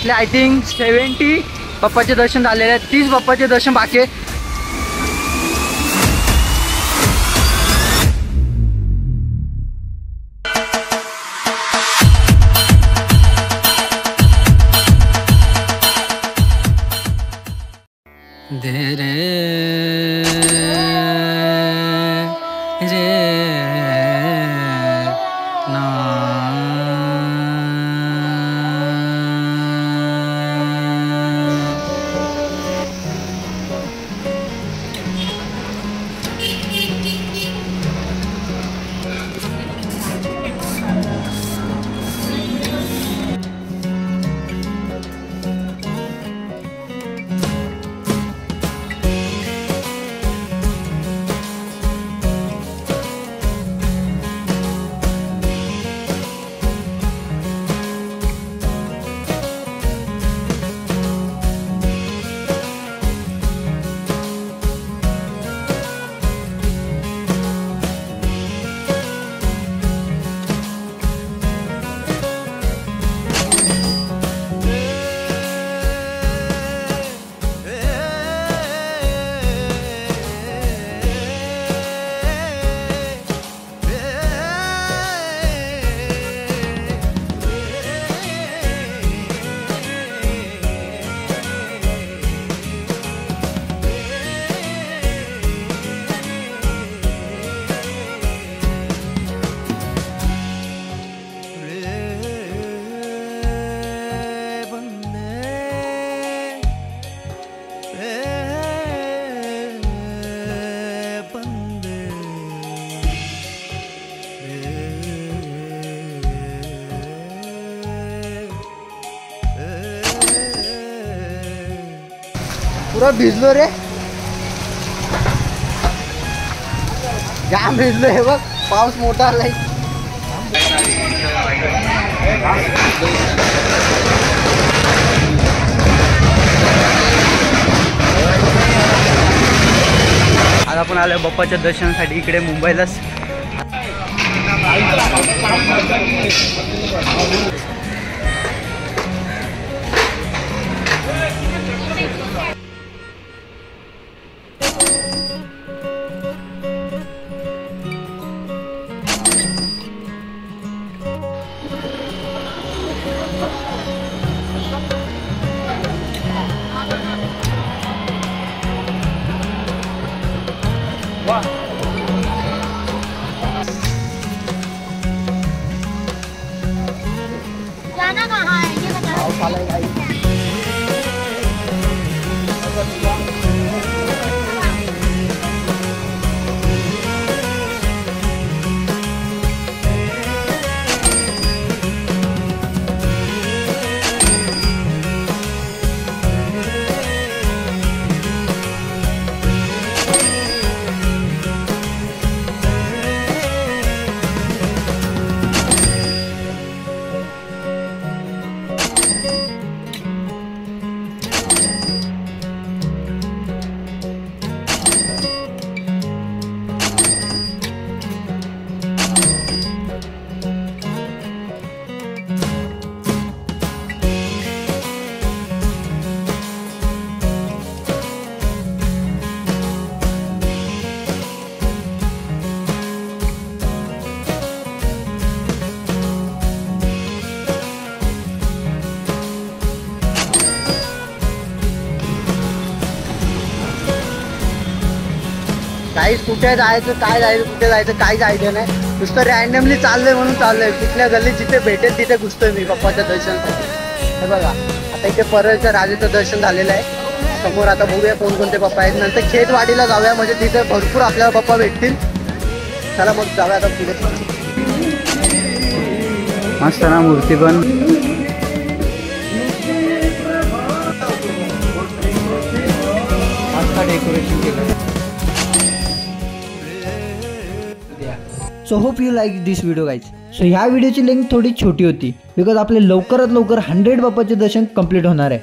आपले I think 70 बाप्पाचे दर्शन झालेले आहेत, 30 बाप्पाचे दर्शन बाकी आहे. दे रे रे ना पूरा भिजलो रे, जाम भिजलो हे बघ, पाऊस मोठा आलाय. आज आपण आलो बाप्पाच्या दर्शनासाठी इकडे मुंबईलाच. जाना कहाँ है ये बताओ. काहीच कुठे जायचं, काय जायचं, कुठे जायचं काहीच आयडिया नाही. नुसतं रॅन्डमली चाललंय म्हणून चाललंय. कुठल्या गल्लीत जिथे भेटेल तिथे घुसतोय मी बाप्पाच्या दर्शनासाठी. हे बघा आता इथे परळच्या राजाचं दर्शन झालेलं आहे. समोर आता बघूया कोणकोणते बाप्पा आहेत. नंतर खेतवाडीला जाऊया, म्हणजे तिथे भरपूर आपल्याला बाप्पा भेटतील. चला मग जाऊया आता पुढे. मस्त ना मूर्ती पण. मस्त डेकोरेशन केलं. So hope you like this video guys. So ह्या व्हिडिओची लिंक थोडी छोटी होती बिकॉज आपले लवकरात लवकर 100 बाप्पाचे दर्शन कंप्लीट होणार आहे.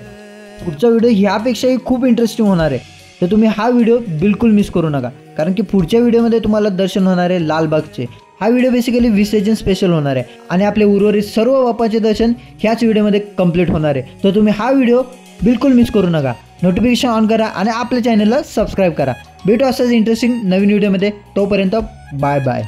पुढचा व्हिडिओ ह्यापेक्षाही खूप इंटरेस्टिंग होणार आहे. तर तुम्ही हा व्हिडिओ बिलकुल मिस करू नका, कारण की पुढच्या व्हिडिओमध्ये तुम्हाला दर्शन होणार आहे लालबागचे. हा व्हिडिओ बेसिकली विसर्जन स्पेशल होणार आहे आणि आपले उर्वरित सर्व बाप्पाचे दर्शन ह्याच व्हिडिओमध्ये कंप्लीट होणार आहे. तर तुम्ही हा व्हिडिओ बिलकुल मिस करू नका. नोटिफिकेशन ऑन करा आणि आपल्या चॅनलला सबस्क्राईब करा. भेटू असंच इंटरेस्टिंग नवीन व्हिडिओमध्ये. तोपर्यंत बाय बाय.